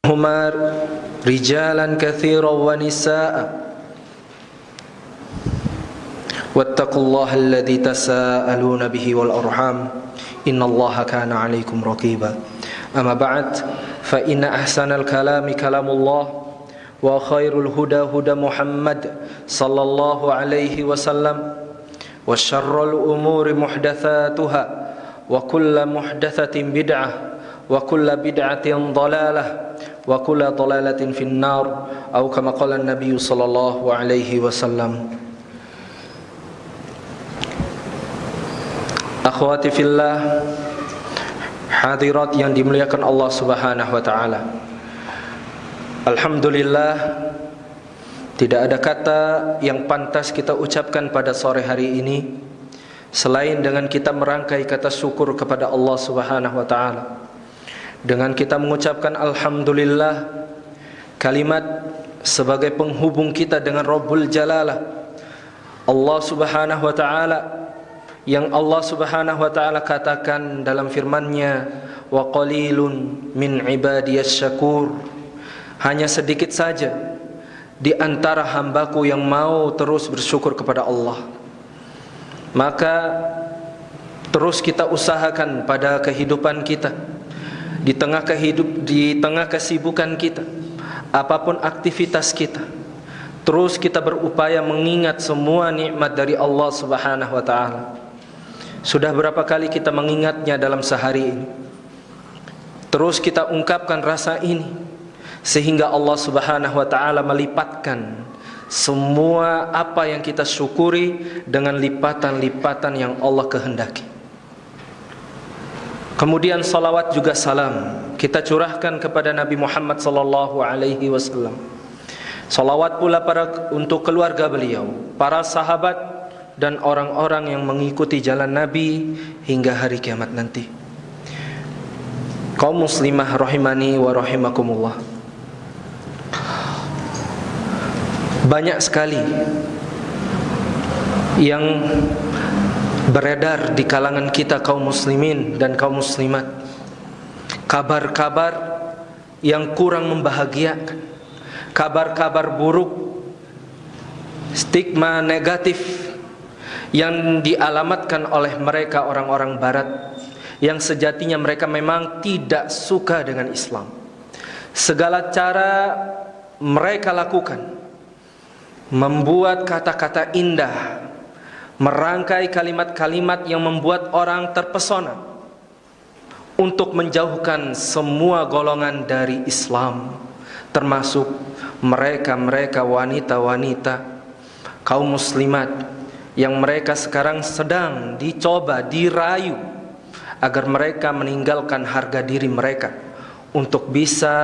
Umar rijalan katsiran wa nisaa wattaqullaha alladzi tasaaluna bihi wal arham innallaha kana 'alaikum raqiba. Amma ba'd, fa inna ahsanal kalami kalamullah wa khairul huda huda Muhammad sallallahu alaihi wasallam wa syarrul umuri muhdatsatuha wa kullu muhdatsatin bid'ah wa kullu bid'atin dhalalah wa kullu dhalalatin finnar atau kama qala an-nabiy sallallahu alaihi wasallam. Akhwati fillah, hadirat yang dimuliakan Allah Subhanahu wa taala. Alhamdulillah, tidak ada kata yang pantas kita ucapkan pada sore hari ini selain dengan kita merangkai kata syukur kepada Allah Subhanahu wa taala. Dengan kita mengucapkan alhamdulillah, kalimat sebagai penghubung kita dengan Rabbul Jalalah, Allah Subhanahu wa taala, yang Allah Subhanahu wa taala katakan dalam firman-Nya, wa qalilun min ibadiyas syakur, hanya sedikit saja di antara hambaku yang mau terus bersyukur kepada Allah. Maka terus kita usahakan pada kehidupan kita, di tengah kesibukan kita, apapun aktivitas kita, terus kita berupaya mengingat semua nikmat dari Allah Subhanahu wa taala. Sudah berapa kali kita mengingatnya dalam sehari ini? Terus kita ungkapkan rasa ini sehingga Allah Subhanahu wa taala melipatkan semua apa yang kita syukuri dengan lipatan-lipatan yang Allah kehendaki. Kemudian salawat juga salam kita curahkan kepada Nabi Muhammad sallallahu alaihi wasallam. Salawat pula untuk keluarga beliau, para sahabat dan orang-orang yang mengikuti jalan Nabi hingga hari kiamat nanti. Kaum muslimah rahimani wa rahimakumullah, banyak sekali yang beredar di kalangan kita kaum muslimin dan kaum muslimat, kabar-kabar yang kurang membahagiakan, kabar-kabar buruk, stigma negatif yang dialamatkan oleh mereka orang-orang barat, yang sejatinya mereka memang tidak suka dengan Islam. Segala cara mereka lakukan, membuat kata-kata indah, merangkai kalimat-kalimat yang membuat orang terpesona untuk menjauhkan semua golongan dari Islam, termasuk mereka-mereka wanita-wanita kaum muslimat yang mereka sekarang sedang dicoba, dirayu agar mereka meninggalkan harga diri mereka untuk bisa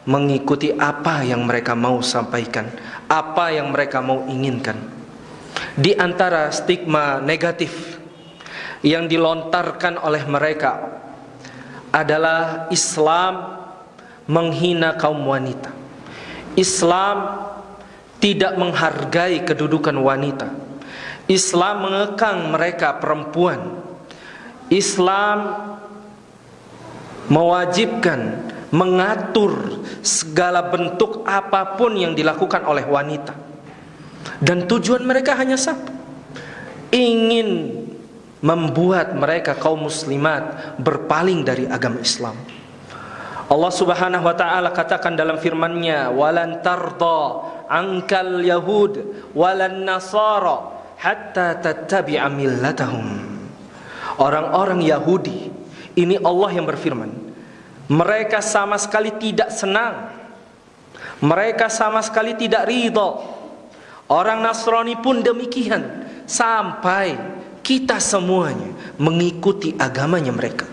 mengikuti apa yang mereka mau sampaikan, apa yang mereka mau inginkan. Di antara stigma negatif yang dilontarkan oleh mereka adalah Islam menghina kaum wanita. Islam tidak menghargai kedudukan wanita. Islam mengekang mereka perempuan. Islam mewajibkan, mengatur segala bentuk apapun yang dilakukan oleh wanita. Dan tujuan mereka hanya satu, ingin membuat mereka kaum muslimat berpaling dari agama Islam. Allah Subhanahu wa taala katakan dalam firman-Nya, walan tarda ankal yahud walan nasara hatta tattabi'a millatahum. Orang-orang Yahudi, ini Allah yang berfirman, mereka sama sekali tidak senang, mereka sama sekali tidak ridha. Orang Nasrani pun demikian, sampai kita semuanya mengikuti agamanya mereka.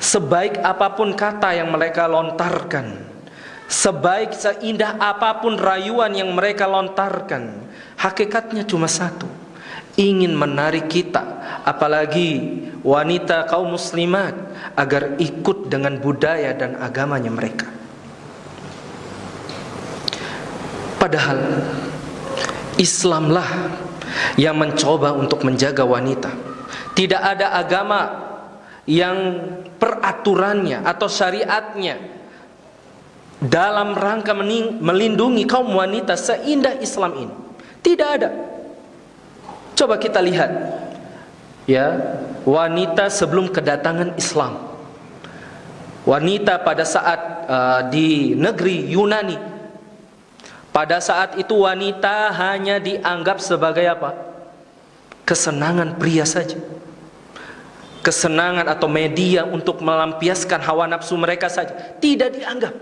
Sebaik apapun kata yang mereka lontarkan, seindah apapun rayuan yang mereka lontarkan, hakikatnya cuma satu, ingin menarik kita, apalagi wanita kaum muslimat, agar ikut dengan budaya dan agamanya mereka. Padahal Islamlah yang mencoba untuk menjaga wanita. Tidak ada agama yang peraturannya atau syariatnya dalam rangka melindungi kaum wanita seindah Islam ini. Tidak ada. Coba kita lihat ya, wanita sebelum kedatangan Islam. Wanita pada saat di negeri Yunani, pada saat itu wanita hanya dianggap sebagai apa? Kesenangan pria saja. Kesenangan atau media untuk melampiaskan hawa nafsu mereka saja. Tidak dianggap.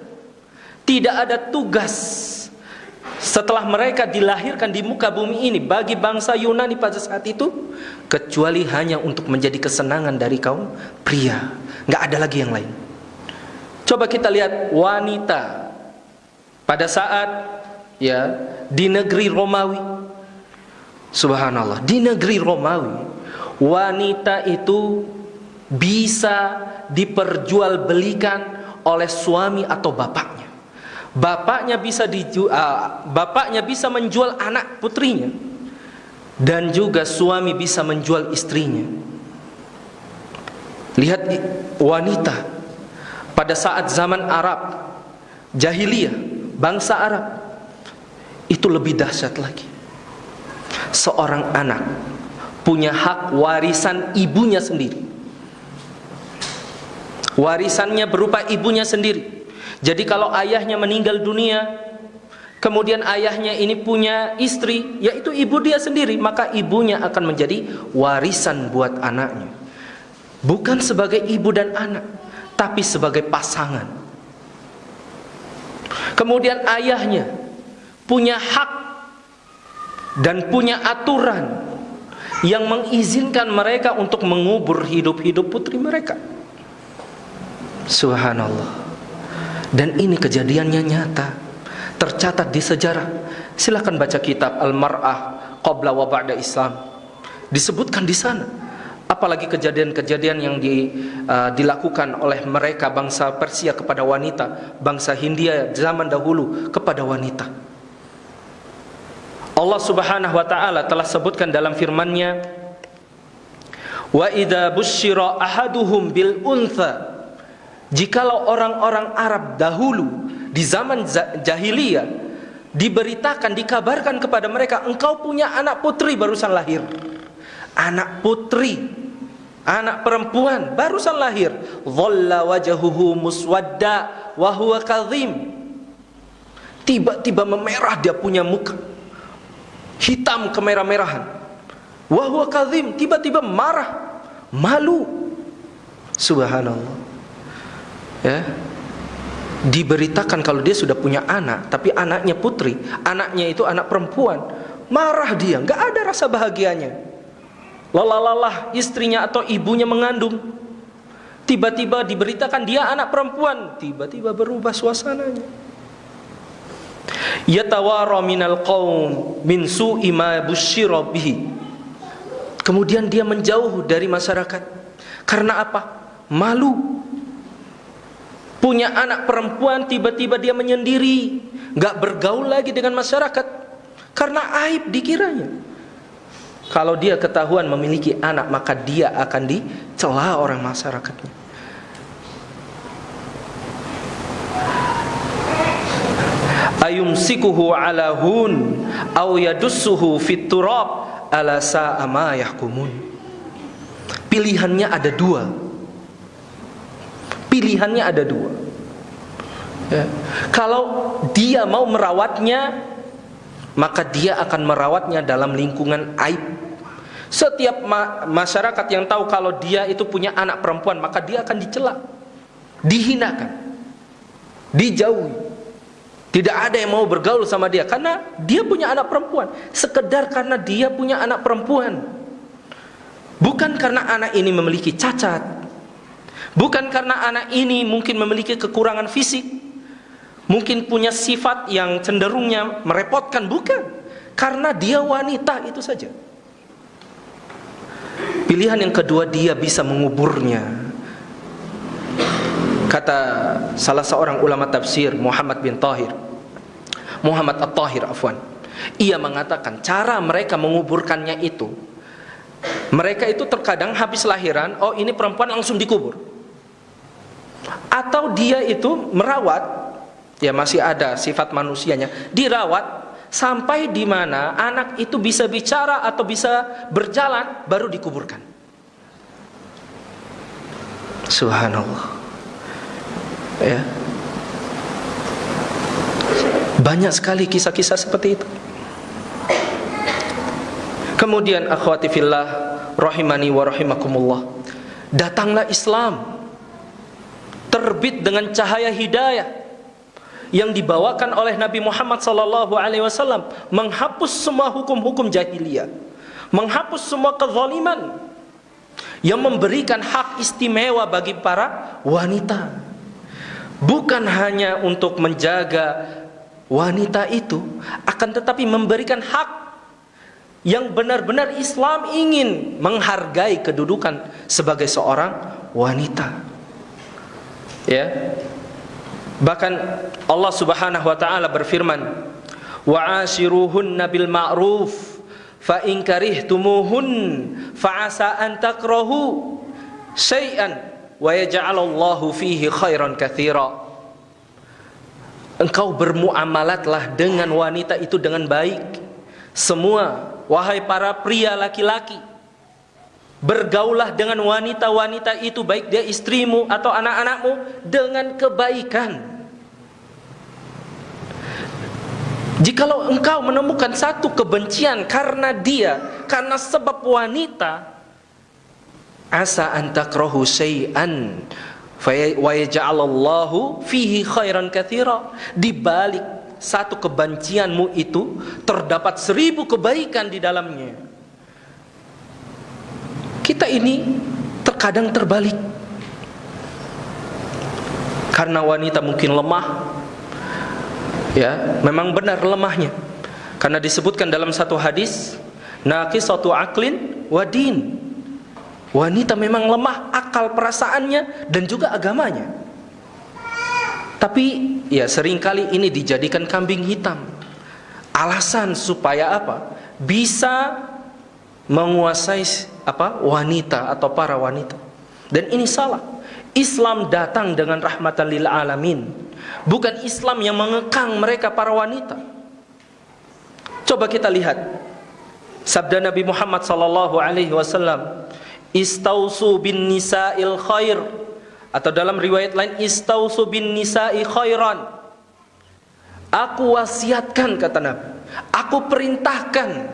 Tidak ada tugas setelah mereka dilahirkan di muka bumi ini bagi bangsa Yunani pada saat itu, kecuali hanya untuk menjadi kesenangan dari kaum pria. Nggak ada lagi yang lain. Coba kita lihat wanita pada saat ya di negeri Romawi. Subhanallah, di negeri Romawi wanita itu bisa diperjualbelikan oleh suami atau bapaknya. Bapaknya bisa menjual anak putrinya, dan juga suami bisa menjual istrinya. Lihat wanita pada saat zaman Arab Jahiliyah, bangsa Arab, itu lebih dahsyat lagi. Seorang anak punya hak warisan ibunya sendiri. Warisannya berupa ibunya sendiri. Jadi kalau ayahnya meninggal dunia, kemudian ayahnya ini punya istri, yaitu ibu dia sendiri, maka ibunya akan menjadi warisan buat anaknya. Bukan sebagai ibu dan anak, tapi sebagai pasangan. Kemudian ayahnya punya hak dan punya aturan yang mengizinkan mereka untuk mengubur hidup-hidup putri mereka. Subhanallah. Dan ini kejadiannya nyata, tercatat di sejarah. Silakan baca kitab Al-Mar'ah Qabla wa Ba'da Islam. Disebutkan di sana. Apalagi kejadian-kejadian yang dilakukan oleh mereka bangsa Persia kepada wanita, bangsa Hindia zaman dahulu kepada wanita. Allah Subhanahu wa taala telah sebutkan dalam firman-Nya, "Wa idza busyira ahaduhum bil untha." Jikalau orang-orang Arab dahulu di zaman jahiliyah diberitakan, dikabarkan kepada mereka, engkau punya anak putri barusan lahir. Anak putri, anak perempuan barusan lahir. Dhalla wajhuhu muswadda wa huwa kadhim. Tiba-tiba memerah dia punya muka. Hitam kemerah-merahan. Wa huwa kadhim, tiba-tiba marah, malu. Subhanallah. Ya, diberitakan kalau dia sudah punya anak, tapi anaknya putri, anaknya itu anak perempuan, marah dia, nggak ada rasa bahagianya. Lalah istrinya atau ibunya mengandung, tiba-tiba diberitakan dia anak perempuan, tiba-tiba berubah suasananya. Yatawara minal qaum min su'i ma busyira bihi. Kemudian dia menjauh dari masyarakat. Karena apa? Malu. Punya anak perempuan, tiba-tiba dia menyendiri, gak bergaul lagi dengan masyarakat karena aib dikiranya. Kalau dia ketahuan memiliki anak, maka dia akan dicela orang masyarakatnya. Ayumsikuhu ala hun aw yadussuhu fit turab ala sa'a ma yahkumun. Pilihannya ada dua. Pilihannya ada dua. Ya. Kalau dia mau merawatnya, maka dia akan merawatnya dalam lingkungan aib. Setiap masyarakat yang tahu kalau dia itu punya anak perempuan, maka dia akan dicela, dihinakan, dijauhi. Tidak ada yang mau bergaul sama dia karena dia punya anak perempuan. Sekedar karena dia punya anak perempuan, bukan karena anak ini memiliki cacat, bukan karena anak ini mungkin memiliki kekurangan fisik, mungkin punya sifat yang cenderungnya merepotkan, bukan. Karena dia wanita, itu saja. Pilihan yang kedua, dia bisa menguburnya. Kata salah seorang ulama tafsir, Muhammad At-Tahir, ia mengatakan cara mereka menguburkannya itu, mereka itu terkadang habis lahiran, oh ini perempuan, langsung dikubur. Atau dia itu merawat ya masih ada sifat manusianya, dirawat sampai di mana anak itu bisa bicara atau bisa berjalan, baru dikuburkan. Subhanallah. Ya. Banyak sekali kisah-kisah seperti itu. Kemudian akhwati fillah rahimani wa rahimakumullah, datanglah Islam terbit dengan cahaya hidayah yang dibawakan oleh Nabi Muhammad sallallahu alaihi wasallam, menghapus semua hukum-hukum jahiliyah, menghapus semua kezaliman, yang memberikan hak istimewa bagi para wanita. Bukan hanya untuk menjaga wanita itu, akan tetapi memberikan hak yang benar-benar Islam ingin menghargai kedudukan sebagai seorang wanita. Ya. Bahkan Allah Subhanahu wa taala berfirman, "Wa 'ashiruhunna bil ma'ruf fa in karihtumuhun fa 'asa an takrahu syai'an wa yaj'alallahu fihi khairan katsira." Engkau bermuamalatlah dengan wanita itu dengan baik. Semua, wahai para pria laki-laki, bergaulah dengan wanita-wanita itu, baik dia istrimu atau anak-anakmu, dengan kebaikan. Jikalau engkau menemukan satu kebencian karena dia, karena sebab wanita, asa an takrahu syai'an wa yaj'alallahu fihi khairan katsira, di balik satu kebencianmu itu terdapat 1000 kebaikan di dalamnya. Kita ini terkadang terbalik, karena wanita mungkin lemah. Ya, memang benar lemahnya, karena disebutkan dalam satu hadis, naqisatu aqlin wa din. Wanita memang lemah akal perasaannya dan juga agamanya. Tapi ya seringkali ini dijadikan kambing hitam. Alasan supaya apa? Bisa menguasai wanita atau para wanita. Dan ini salah. Islam datang dengan rahmatan lil alamin, bukan Islam yang mengekang mereka para wanita. Coba kita lihat sabda Nabi Muhammad sallallahu alaihi wasallam, "Istausu bin nisa'il khair," atau dalam riwayat lain, "Istausu bin nisa'i khairan." Aku wasiatkan, kata Nabi, aku perintahkan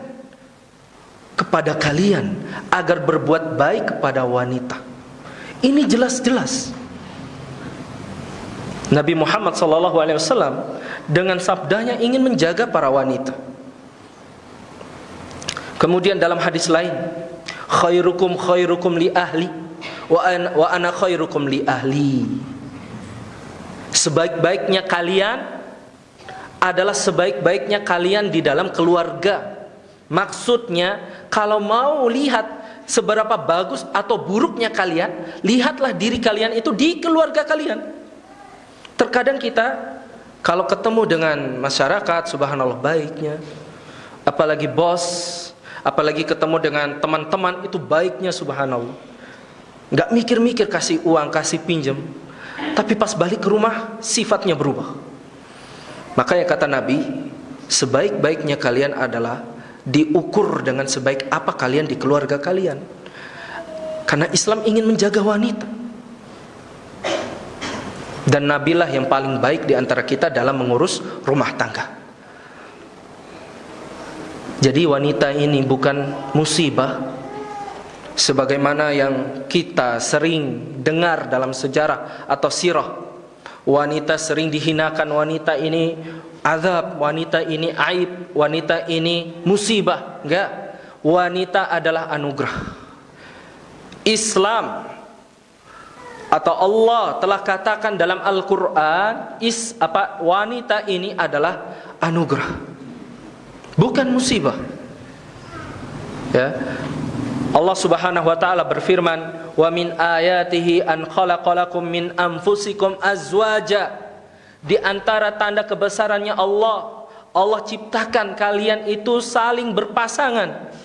kepada kalian agar berbuat baik kepada wanita. Ini jelas-jelas Nabi Muhammad SAW dengan sabdanya ingin menjaga para wanita. Kemudian dalam hadis lain, khairukum khairukum li ahli wa ana khairukum li ahli. Sebaik-baiknya kalian adalah sebaik-baiknya kalian di dalam keluarga. Maksudnya, kalau mau lihat seberapa bagus atau buruknya kalian, lihatlah diri kalian itu di keluarga kalian. Terkadang kita kalau ketemu dengan masyarakat, subhanallah baiknya, apalagi bos, apalagi ketemu dengan teman-teman, itu baiknya subhanallah, nggak mikir-mikir kasih uang, kasih pinjam. Tapi pas balik ke rumah sifatnya berubah. Makanya kata Nabi, sebaik-baiknya kalian adalah diukur dengan sebaik apa kalian di keluarga kalian. Karena Islam ingin menjaga wanita. Dan Nabilah yang paling baik di antara kita dalam mengurus rumah tangga. Jadi wanita ini bukan musibah sebagaimana yang kita sering dengar dalam sejarah atau sirah. Wanita sering dihinakan, wanita ini azab, wanita ini aib, wanita ini musibah. Enggak, wanita adalah anugerah. Islam atau Allah telah katakan dalam Al-Quran, wanita ini adalah anugerah, bukan musibah. Ya, Allah Subhanahu wa taala berfirman, "Wa min ayatihi an khalaqalakum min anfusikum azwaja." Di antara tanda kebesarannya Allah, Allah ciptakan kalian itu saling berpasangan.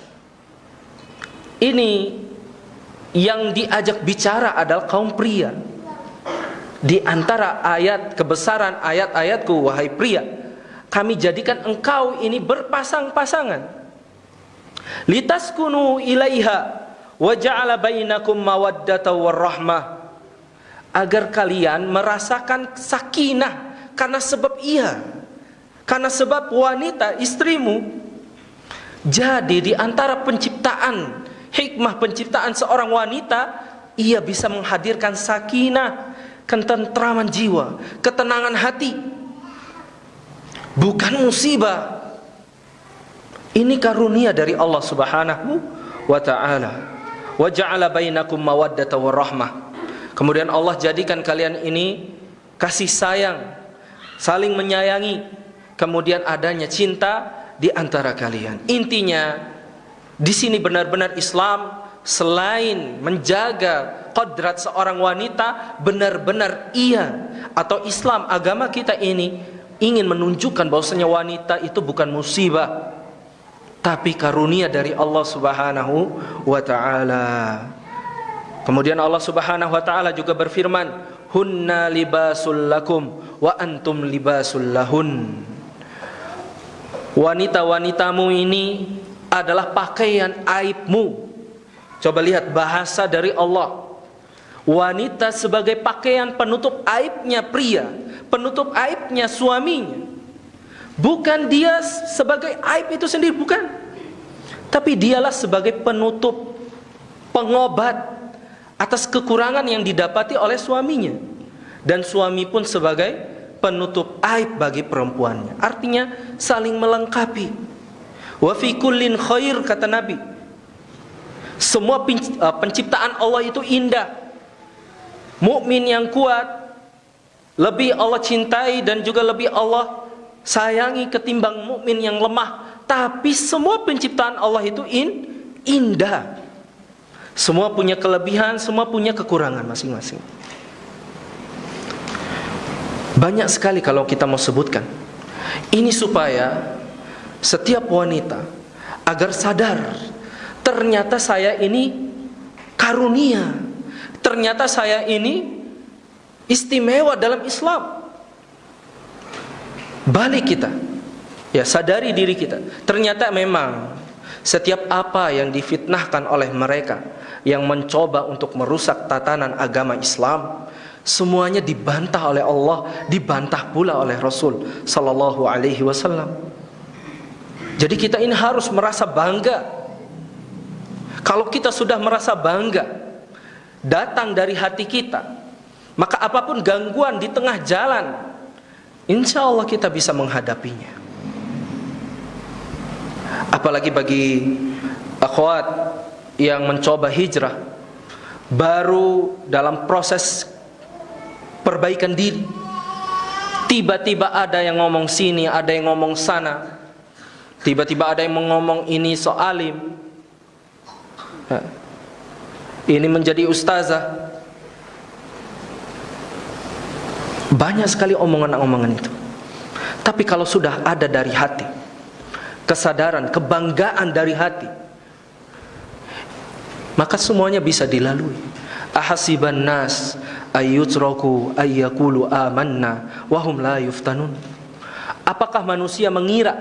Ini yang diajak bicara adalah kaum pria. Di antara ayat kebesaran ayat-ayatku, wahai pria, kami jadikan engkau ini berpasang-pasangan. Litaskunu ilaiha wa ja'ala bainakum mawaddatan warahmah. Agar kalian merasakan sakinah karena sebab karena sebab wanita istrimu. Jadi di antara penciptaan, hikmah penciptaan seorang wanita, ia bisa menghadirkan sakinah, ketentraman jiwa, ketenangan hati. Bukan musibah. Ini karunia dari Allah Subhanahu wa ta'ala. Wa ja'ala bainakum mawaddatan warahmah. Kemudian Allah jadikan kalian ini kasih sayang, saling menyayangi, kemudian adanya cinta di antara kalian. Intinya di sini benar-benar Islam selain menjaga kodrat seorang wanita, benar-benar atau Islam, agama kita ini ingin menunjukkan bahwasanya wanita itu bukan musibah, tapi karunia dari Allah Subhanahu wa ta'ala. Kemudian Allah Subhanahu wa ta'ala juga berfirman, hunna libasul lakum wa antum libasul lahun. Wanita-wanitamu ini adalah pakaian aibmu. Coba lihat bahasa dari Allah. Wanita sebagai pakaian penutup aibnya pria, penutup aibnya suaminya. Bukan dia sebagai aib itu sendiri, bukan. Tapi dialah sebagai penutup, pengobat atas kekurangan yang didapati oleh suaminya. Dan suami pun sebagai penutup aib bagi perempuannya. Artinya saling melengkapi. Wa fi kullin khair, kata Nabi. Semua penciptaan Allah itu indah. Mukmin yang kuat lebih Allah cintai dan juga lebih Allah sayangi ketimbang mukmin yang lemah. Tapi semua penciptaan Allah itu indah. Semua punya kelebihan, semua punya kekurangan masing-masing. Banyak sekali kalau kita mau sebutkan. Ini supaya setiap wanita agar sadar, ternyata saya ini karunia, ternyata saya ini istimewa dalam Islam. Balik kita, ya sadari diri kita. Ternyata memang setiap apa yang difitnahkan oleh mereka yang mencoba untuk merusak tatanan agama Islam, semuanya dibantah oleh Allah, dibantah pula oleh Rasul sallallahu alaihi wasallam. Jadi kita ini harus merasa bangga. Kalau kita sudah merasa bangga datang dari hati kita, maka apapun gangguan di tengah jalan, insya Allah kita bisa menghadapinya. Apalagi bagi akhwat yang mencoba hijrah, baru dalam proses perbaikan diri, tiba-tiba ada yang ngomong sini, ada yang ngomong sana, tiba-tiba ada yang ngomong ini soalim, ini menjadi ustazah. Banyak sekali omongan-omongan itu. Tapi kalau sudah ada dari hati, kesadaran, kebanggaan dari hati, maka semuanya bisa dilalui. Ahasiban nas ayyutraku ayyakulu amanna wahum la yuftanun. Apakah manusia mengira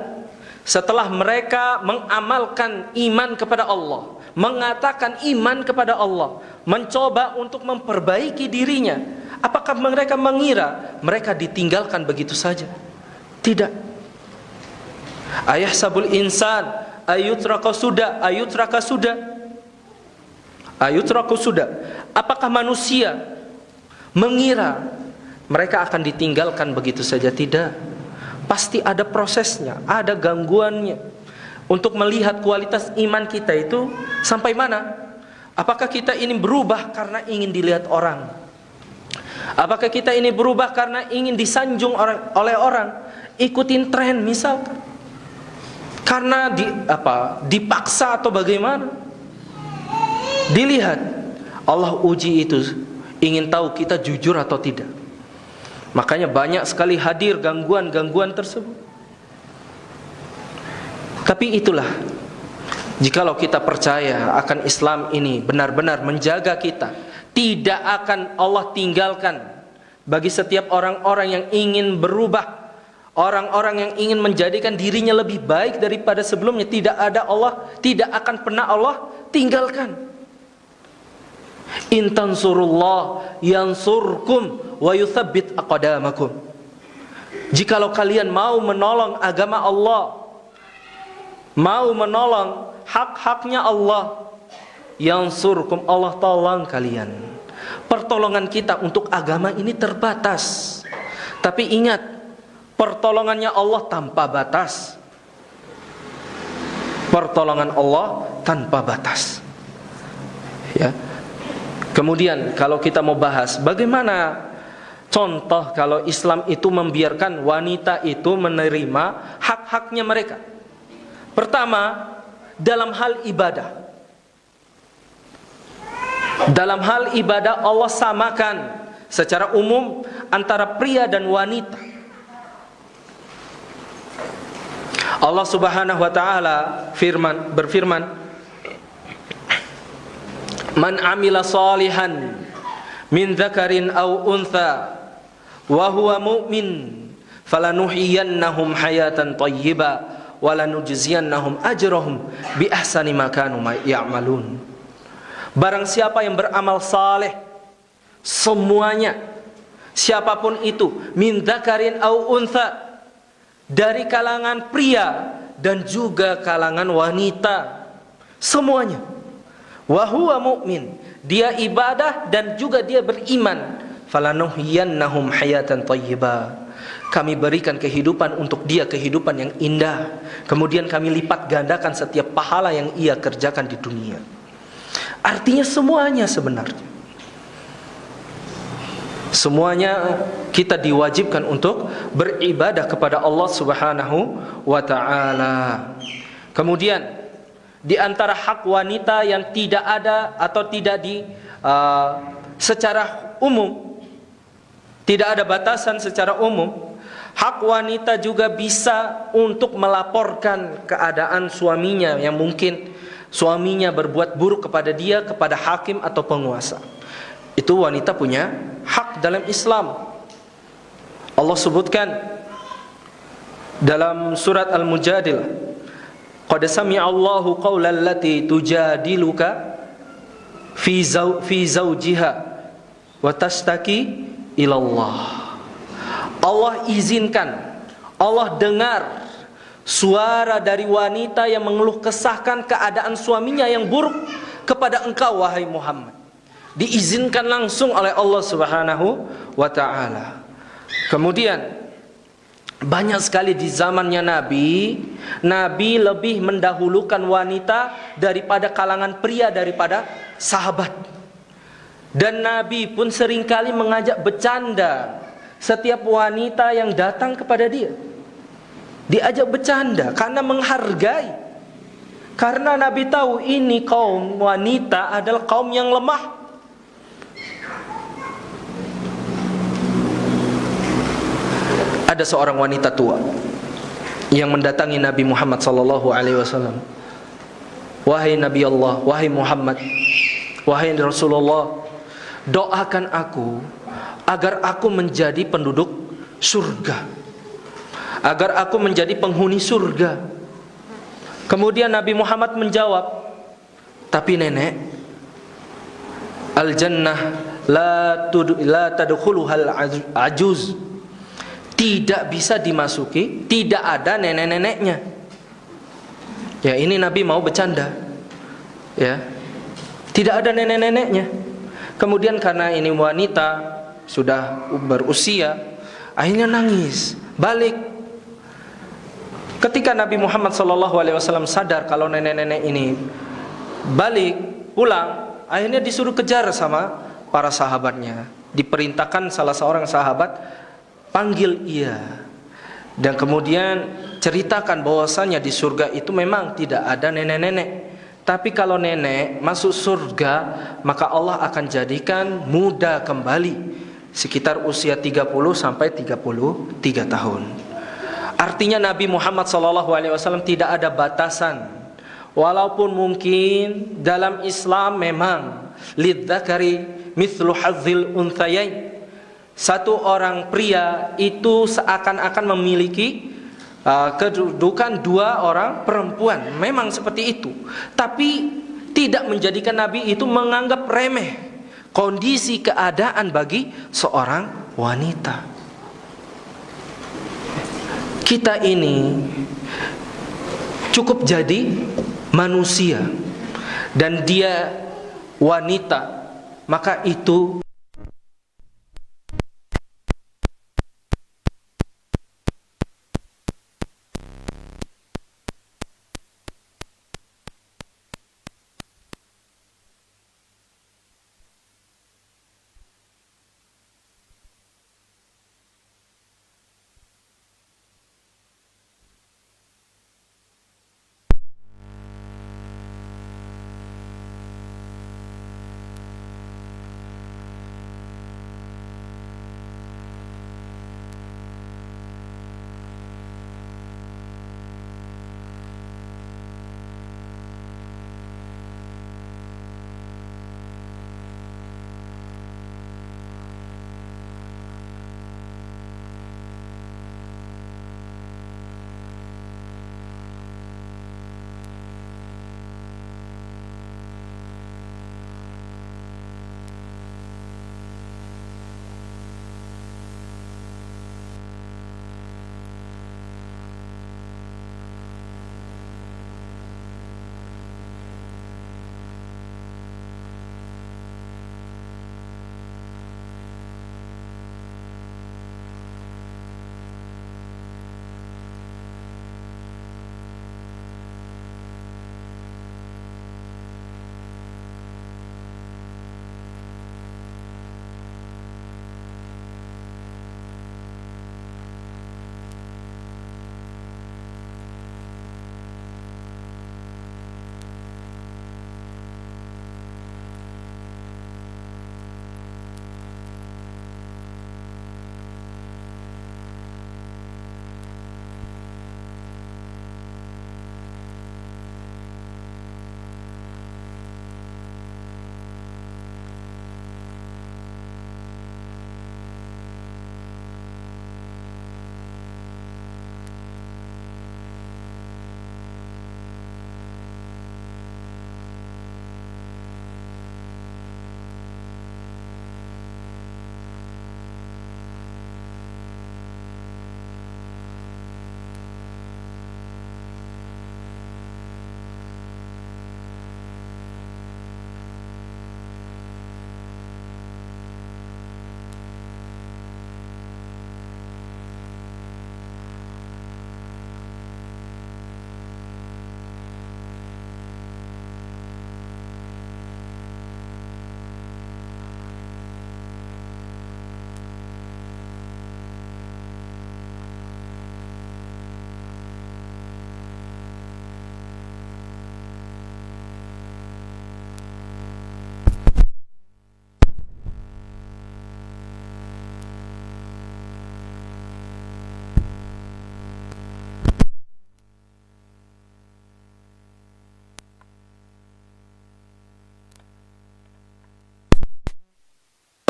setelah mereka mengamalkan iman kepada Allah, mengatakan iman kepada Allah, mencoba untuk memperbaiki dirinya, apakah mereka mengira mereka ditinggalkan begitu saja? Tidak. Ayahsabul insan ayyutraka suda. Apakah manusia mengira mereka akan ditinggalkan begitu saja? Tidak. Pasti ada prosesnya, ada gangguannya untuk melihat kualitas iman kita itu sampai mana. Apakah kita ini berubah karena ingin dilihat orang? Apakah kita ini berubah karena ingin disanjung oleh orang? Ikutin tren misalkan, karena dipaksa atau bagaimana? Dilihat, Allah uji itu, ingin tahu kita jujur atau tidak. Makanya banyak sekali hadir gangguan-gangguan tersebut. Tapi itulah, jikalau kita percaya akan Islam ini benar-benar menjaga kita, tidak akan Allah tinggalkan, bagi setiap orang-orang yang ingin berubah, orang-orang yang ingin menjadikan dirinya lebih baik daripada sebelumnya. Tidak ada Allah, tidak akan pernah Allah tinggalkan. In tansurullah yansurkum wa yuthabbit aqdamakum. Jikalau kalian mau menolong agama Allah, mau menolong hak-haknya Allah, yansurkum, Allah tolong kalian. Pertolongan kita untuk agama ini terbatas, tapi ingat, pertolongannya Allah tanpa batas. Pertolongan Allah tanpa batas. Ya. Kemudian kalau kita mau bahas bagaimana contoh kalau Islam itu membiarkan wanita itu menerima hak-haknya mereka. Pertama, dalam hal ibadah. Dalam hal ibadah Allah samakan secara umum antara pria dan wanita. Allah Subhanahu wa taala berfirman, "Man amila salihan min dzakarin aw untha wa huwa mu'min falanuhyiyannahum hayatan thayyibah wa lanujziyannahum ajrahum bi ahsani ma kanu ya'malun." Barang siapa yang beramal saleh, semuanya, siapapun itu, min dzakarin aw untha, dari kalangan pria dan juga kalangan wanita, semuanya, wa huwa mu'min, dia ibadah dan juga dia beriman, falanuhyiyannahum hayatan thayyibah, kami berikan kehidupan untuk dia, kehidupan yang indah, kemudian kami lipat gandakan setiap pahala yang ia kerjakan di dunia. Artinya semuanya sebenarnya, semuanya kita diwajibkan untuk beribadah kepada Allah Subhanahu wa ta'ala. Kemudian di antara hak wanita yang tidak ada atau tidak secara umum, tidak ada batasan secara umum, hak wanita juga bisa untuk melaporkan keadaan suaminya yang mungkin suaminya berbuat buruk kepada dia, kepada hakim atau penguasa. Itu wanita punya hak dalam Islam. Allah sebutkan dalam surat Al-Mujadilah, qad sami'a Allahu qaulal lati tujadiluka fi zawjiha wa tashtaki ila Allah. Allah izinkan, Allah dengar suara dari wanita yang mengeluh kesahkan keadaan suaminya yang buruk kepada engkau wahai Muhammad. Diizinkan langsung oleh Allah Subhanahu wa ta'ala. Kemudian banyak sekali di zamannya Nabi lebih mendahulukan wanita daripada kalangan pria, daripada sahabat. Dan Nabi pun seringkali mengajak bercanda setiap wanita yang datang kepada dia. Diajak bercanda karena menghargai. Karena Nabi tahu ini kaum wanita adalah kaum yang lemah. Ada seorang wanita tua yang mendatangi Nabi Muhammad sallallahu alaihi wasallam. Wahai Nabi Allah, wahai Muhammad, wahai Rasulullah, doakan aku agar aku menjadi penduduk surga, agar aku menjadi penghuni surga. Kemudian Nabi Muhammad menjawab, tapi nenek, al-jannah la tadkhuluhal ajuz, tidak bisa dimasuki, tidak ada nenek-neneknya. Ya, ini Nabi mau bercanda. Ya. Tidak ada nenek-neneknya. Kemudian karena ini wanita sudah berusia, akhirnya nangis, balik. Ketika Nabi Muhammad SAW sadar kalau nenek-nenek ini balik pulang, akhirnya disuruh kejar sama para sahabatnya. Diperintahkan salah seorang sahabat, panggil ia, dan kemudian ceritakan bahwasanya di surga itu memang tidak ada nenek-nenek. Tapi kalau nenek masuk surga, maka Allah akan jadikan muda kembali, sekitar usia 30 sampai 33 tahun. Artinya Nabi Muhammad SAW tidak ada batasan. Walaupun mungkin dalam Islam memang lidzakari mithlu hazzil unthayain, satu orang pria itu seakan-akan memiliki kedudukan dua orang perempuan. Memang seperti itu, tapi tidak menjadikan Nabi itu menganggap remeh kondisi keadaan bagi seorang wanita. Kita ini cukup jadi manusia dan dia wanita, maka itu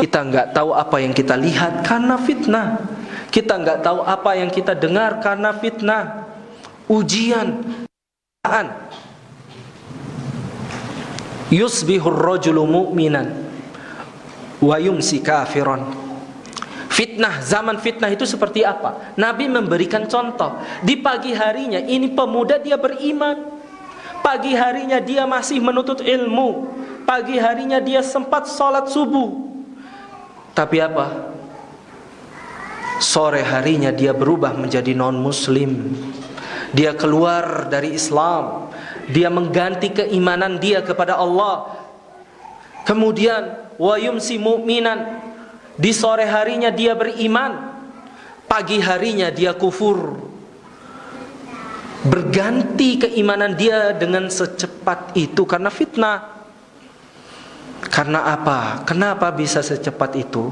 kita nggak tahu apa yang kita lihat karena fitnah. Kita nggak tahu apa yang kita dengar karena fitnah, ujian. Yusbihur rajulu mu'minan wa yumsi kafiran. Fitnah, zaman fitnah itu seperti apa? Nabi memberikan contoh. Di pagi harinya ini pemuda dia beriman. Pagi harinya dia masih menuntut ilmu. Pagi harinya dia sempat sholat subuh. Tapi apa? Sore harinya dia berubah menjadi non-muslim. Dia keluar dari Islam. Dia mengganti keimanan dia kepada Allah. Kemudian wa yumsi mu'minan. Di sore harinya dia beriman. Pagi harinya dia kufur. Berganti keimanan dia dengan secepat itu karena fitnah. Karena apa? Kenapa bisa secepat itu?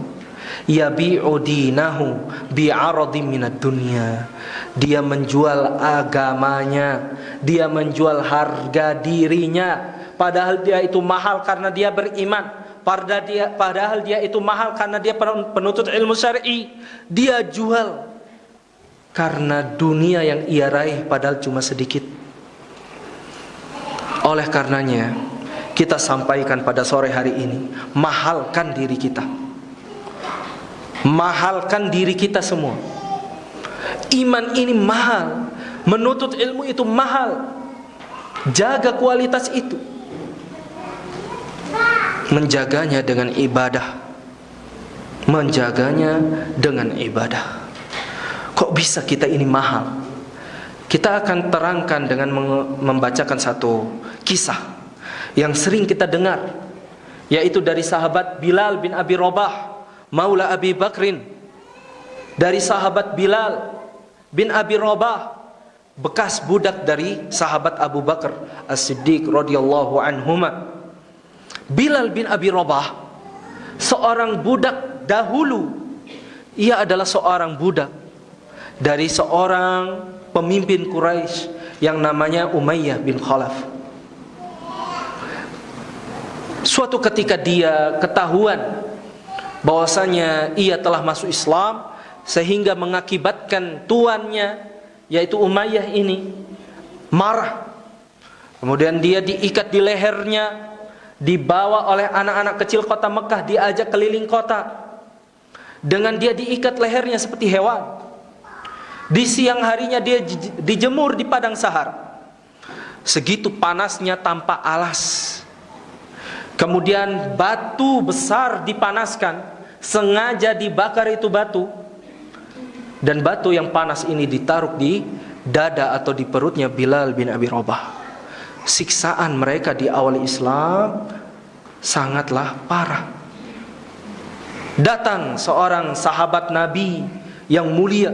Yabi'u dinahu bi'aradin minad dunya. Dia menjual agamanya, dia menjual harga dirinya, padahal dia itu mahal karena dia beriman. padahal dia itu mahal karena dia penuntut ilmu syar'i. Dia jual karena dunia yang ia raih padahal cuma sedikit. Oleh karenanya kita sampaikan pada sore hari ini, mahalkan diri kita. Mahalkan diri kita semua. Iman ini mahal, menuntut ilmu itu mahal. Jaga kualitas itu. Menjaganya dengan ibadah. Menjaganya dengan ibadah. Kok bisa kita ini mahal? Kita akan terangkan dengan membacakan satu kisah yang sering kita dengar, yaitu dari sahabat Bilal bin Abi Rabah, Maula Abi Bakrin. Dari sahabat Bilal bin Abi Rabah, bekas budak dari sahabat Abu Bakar As-Siddiq radhiyallahu anhuma. Bilal bin Abi Rabah, seorang budak dahulu. Ia adalah seorang budak dari seorang pemimpin Quraisy yang namanya Umayyah bin Khalaf. Suatu ketika dia ketahuan bahwasanya ia telah masuk Islam, sehingga mengakibatkan tuannya yaitu Umayyah ini marah. Kemudian dia diikat di lehernya, dibawa oleh anak-anak kecil kota Mekah, diajak keliling kota. Dengan dia diikat lehernya seperti hewan. Di siang harinya dia dijemur di padang sahara. Segitu panasnya tanpa alas. Kemudian batu besar dipanaskan, sengaja dibakar itu batu. Dan batu yang panas ini ditaruh di dada atau di perutnya Bilal bin Abi Rabah. Siksaan mereka di awal Islam sangatlah parah. Datang seorang sahabat Nabi yang mulia,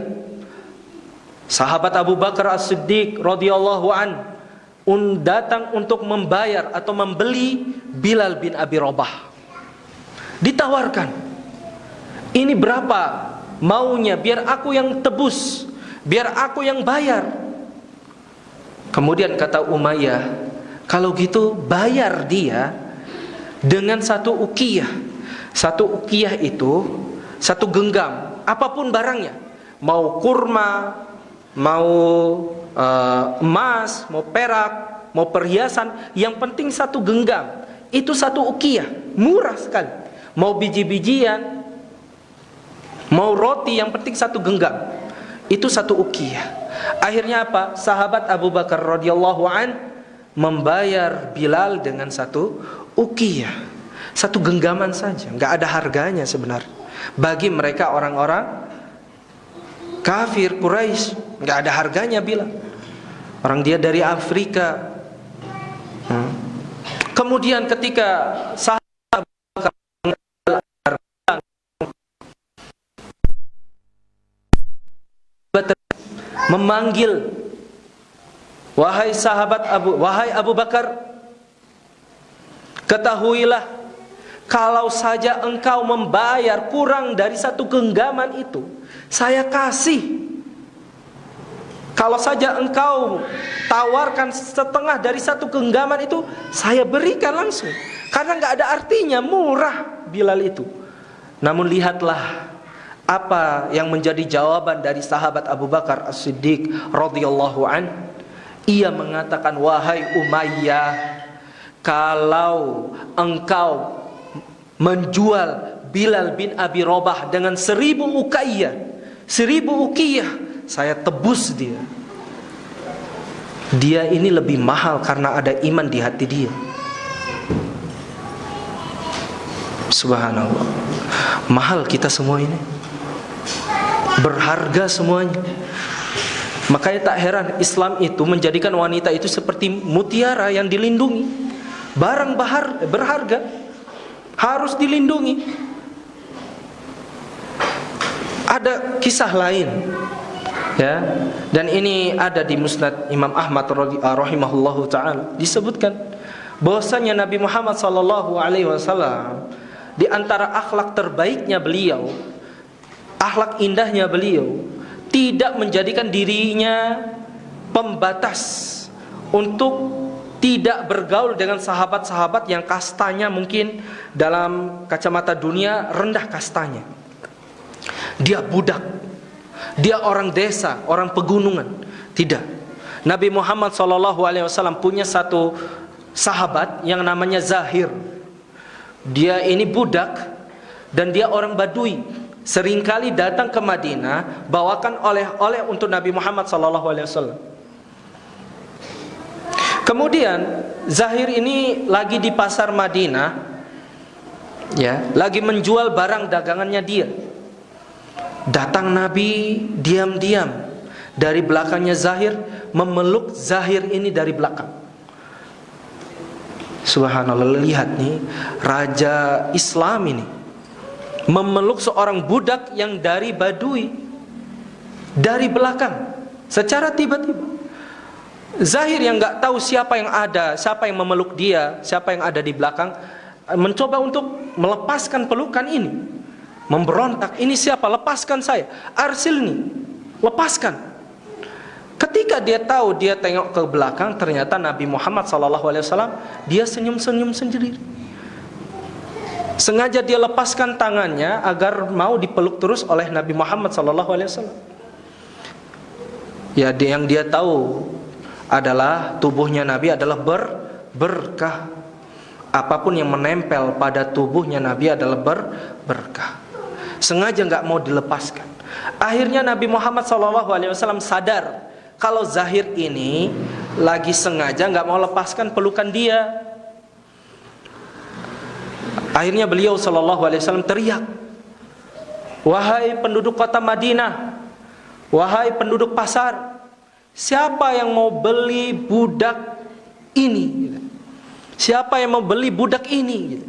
sahabat Abu Bakar As-Siddiq radhiyallahu an, datang untuk membayar atau membeli Bilal bin Abi Rabah. Ditawarkan, ini berapa maunya, biar aku yang tebus, biar aku yang bayar. Kemudian kata Umayyah, kalau gitu bayar dia dengan satu uqiyah. Satu uqiyah itu satu genggam, apapun barangnya, mau kurma, mau emas, mau perak, mau perhiasan, yang penting satu genggam. Itu satu uqiyah, murah sekali. Mau biji-bijian, mau roti, yang penting satu genggam. Itu satu uqiyah. Akhirnya apa? Sahabat Abu Bakar radhiyallahu an membayar Bilal dengan satu uqiyah. Satu genggaman saja, nggak ada harganya sebenarnya. Bagi mereka orang-orang kafir Quraisy, nggak ada harganya Bilal. Orang dia dari Afrika. Kemudian ketika sahabat memanggil, wahai Abu Bakar, ketahuilah, kalau saja engkau membayar kurang dari satu genggaman itu, saya kasih. Kalau saja engkau tawarkan setengah dari satu genggaman itu, saya berikan langsung. Karena nggak ada artinya, murah Bilal itu. Namun lihatlah apa yang menjadi jawaban dari sahabat Abu Bakar As-Siddiq radhiyallahu an. Ia mengatakan, wahai Umayyah, kalau engkau menjual Bilal bin Abi Rabah dengan 1000 uqiyah, saya tebus dia. Dia ini lebih mahal karena ada iman di hati dia. Subhanallah. Mahal kita semua ini, berharga semuanya. Makanya tak heran Islam itu menjadikan wanita itu seperti mutiara yang dilindungi. Barang berharga harus dilindungi. Ada kisah lain, ya, dan ini ada di Musnad Imam Ahmad rahimahullahu taala, disebutkan bahwasanya Nabi Muhammad sallallahu alaihi wasallam, di antara akhlak terbaiknya beliau, akhlak indahnya beliau, tidak menjadikan dirinya pembatas untuk tidak bergaul dengan sahabat-sahabat yang kastanya mungkin dalam kacamata dunia rendah kastanya. Dia budak, dia orang desa, orang pegunungan. Tidak. Nabi Muhammad SAW punya satu sahabat yang namanya Zahir. Dia ini budak dan dia orang Badui. Seringkali datang ke Madinah bawakan oleh-oleh untuk Nabi Muhammad SAW. Kemudian Zahir ini lagi di pasar Madinah, ya, lagi menjual barang dagangannya dia. Datang Nabi diam-diam dari belakangnya Zahir, memeluk Zahir ini dari belakang. Subhanallah, lihat nih, raja Islam ini memeluk seorang budak yang dari Badui dari belakang secara tiba-tiba. Zahir yang nggak tahu siapa yang ada, siapa yang memeluk dia, siapa yang ada di belakang, mencoba untuk melepaskan pelukan ini, memberontak. Ini siapa? Lepaskan saya. Arsilni, lepaskan. Ketika dia tahu, dia tengok ke belakang, ternyata Nabi Muhammad SAW, dia senyum-senyum sendiri. Sengaja dia lepaskan tangannya agar mau dipeluk terus oleh Nabi Muhammad SAW. Ya, yang dia tahu adalah tubuhnya Nabi adalah berkah. Apapun yang menempel pada tubuhnya Nabi adalah berkah. Sengaja nggak mau dilepaskan. Akhirnya Nabi Muhammad SAW sadar kalau Zahir ini lagi sengaja nggak mau lepaskan pelukan dia. Akhirnya beliau SAW teriak, "Wahai penduduk kota Madinah, wahai penduduk pasar, siapa yang mau beli budak ini? Siapa yang mau beli budak ini?"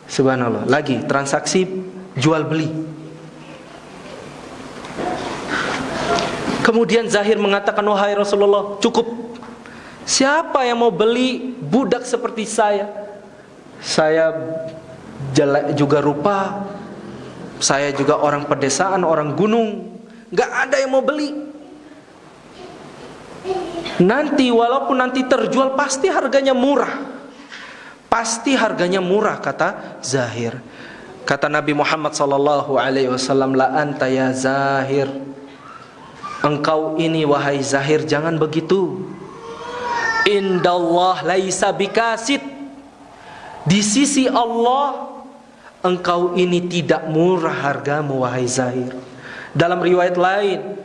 Subhanallah, lagi transaksi jual beli. Kemudian Zahir mengatakan, "Wahai Rasulullah, cukup. Siapa yang mau beli budak seperti saya? Saya jelek juga rupa, saya juga orang pedesaan, orang gunung, gak ada yang mau beli. Nanti walaupun nanti terjual pasti harganya murah. Pasti harganya murah," kata Zahir. Kata Nabi Muhammad SAW, "La anta ya Zahir. Engkau ini wahai Zahir jangan begitu. Indallah laisa bikasid. Di sisi Allah engkau ini tidak murah hargamu wahai Zahir." Dalam riwayat lain,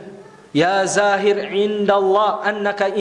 "Ya Zahir indallah annaka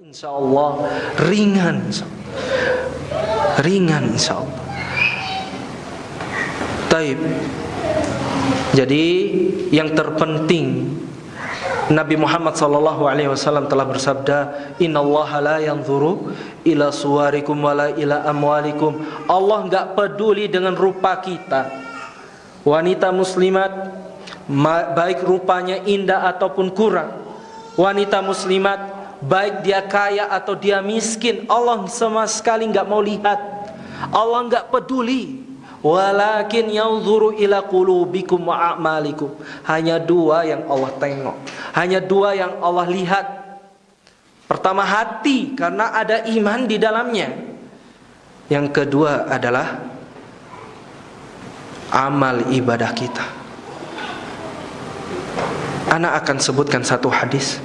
insyaallah ringan, ringan insyaallah." Taib. Jadi yang terpenting, Nabi Muhammad SAW telah bersabda, "Innallaha la yanzuru ila suwarikum wala ila amwalikum." Allah enggak peduli dengan rupa kita. Wanita muslimat baik rupanya indah ataupun kurang, wanita muslimat baik dia kaya atau dia miskin, Allah sama sekali enggak mau lihat. Allah enggak peduli. Walakin yanzuru ila qulubikum wa a'malikum. Hanya dua yang Allah tengok, hanya dua yang Allah lihat. Pertama hati, karena ada iman di dalamnya. Yang kedua adalah amal ibadah kita. Ana akan sebutkan satu hadis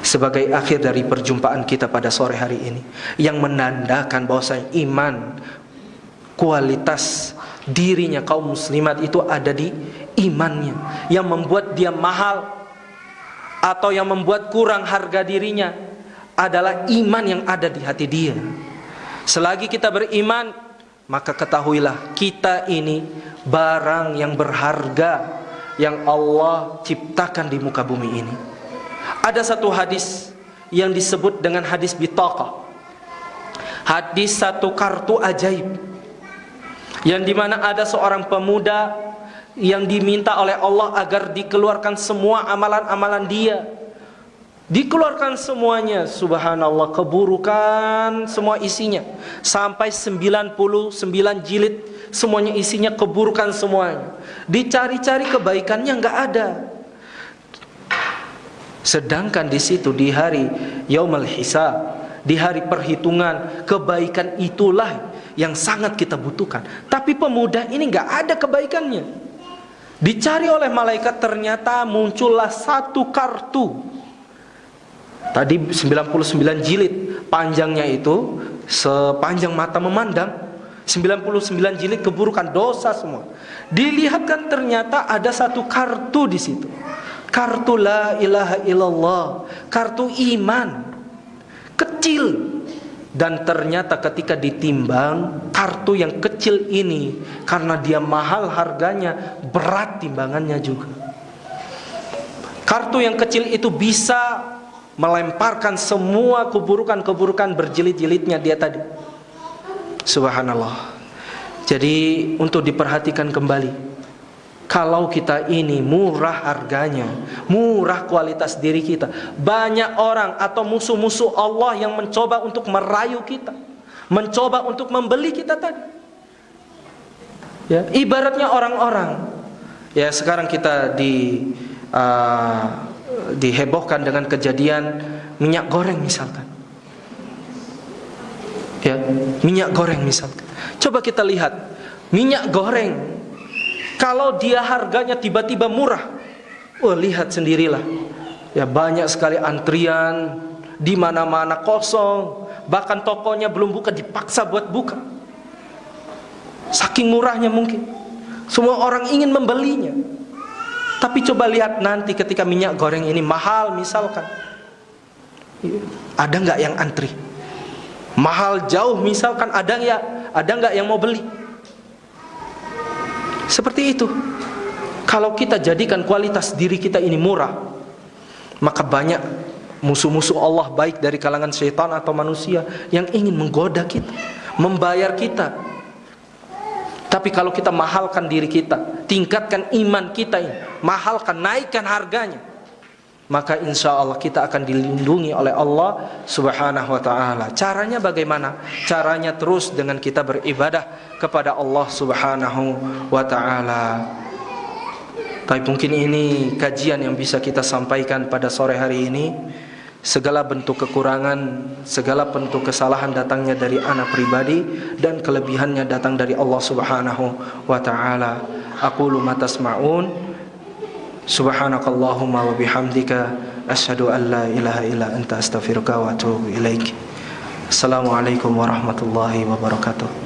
sebagai akhir dari perjumpaan kita pada sore hari ini, yang menandakan bahwasanya iman, kualitas dirinya kaum muslimat itu ada di imannya. Yang membuat dia mahal atau yang membuat kurang harga dirinya adalah iman yang ada di hati dia. Selagi kita beriman, maka ketahuilah kita ini barang yang berharga yang Allah ciptakan di muka bumi ini. Ada satu hadis yang disebut dengan hadis bitaqah, hadis satu kartu ajaib, yang dimana ada seorang pemuda yang diminta oleh Allah agar dikeluarkan semua amalan-amalan dia. Dikeluarkan semuanya, subhanallah, keburukan semua isinya, sampai 99 jilid, semuanya isinya keburukan semuanya. Dicari-cari kebaikannya enggak ada. Sedangkan di situ di hari yaumul hisab, di hari perhitungan, kebaikan itulah yang sangat kita butuhkan. Tapi pemuda ini enggak ada kebaikannya. Dicari oleh malaikat, ternyata muncullah satu kartu. Tadi 99 jilid, panjangnya itu sepanjang mata memandang. 99 jilid keburukan, dosa semua. Dilihatkan ternyata ada satu kartu di situ. Kartu la ilaha illallah, kartu iman. Kecil. Dan ternyata ketika ditimbang, kartu yang kecil ini, karena dia mahal harganya, berat timbangannya juga. Kartu yang kecil itu bisa melemparkan semua keburukan-keburukan berjilid-jilidnya dia tadi. Subhanallah. Jadi untuk diperhatikan kembali, kalau kita ini murah harganya, murah kualitas diri kita, banyak orang atau musuh-musuh Allah yang mencoba untuk merayu kita, mencoba untuk membeli kita tadi. Ya, ibaratnya orang-orang, ya sekarang kita dihebohkan dengan kejadian minyak goreng misalkan. Ya, minyak goreng misalkan. Coba kita lihat minyak goreng, kalau dia harganya tiba-tiba murah, lihat sendirilah. Ya, banyak sekali antrian, di mana-mana kosong, bahkan tokonya belum buka dipaksa buat buka. Saking murahnya mungkin. Semua orang ingin membelinya. Tapi coba lihat nanti ketika minyak goreng ini mahal misalkan, ada nggak yang antri? Mahal jauh misalkan, ada nggak yang mau beli? Seperti itu. Kalau kita jadikan kualitas diri kita ini murah, maka banyak musuh-musuh Allah, baik dari kalangan syaitan atau manusia, yang ingin menggoda kita, membayar kita. Tapi kalau kita mahalkan diri kita, tingkatkan iman kita ini, mahalkan, naikkan harganya, maka insya Allah kita akan dilindungi oleh Allah subhanahu wa ta'ala. Caranya bagaimana? Caranya terus dengan kita beribadah kepada Allah subhanahu wa ta'ala. Tapi mungkin ini kajian yang bisa kita sampaikan pada sore hari ini. Segala bentuk kekurangan, segala bentuk kesalahan datangnya dari anak pribadi, dan kelebihannya datang dari Allah subhanahu wa ta'ala. Aqulu ma tasma'un, subhanakallahumma wa bihamdika, asyhadu an la ilaha illa anta astaghfiruka wa atubu ilaik. Assalamualaikum warahmatullahi wabarakatuh.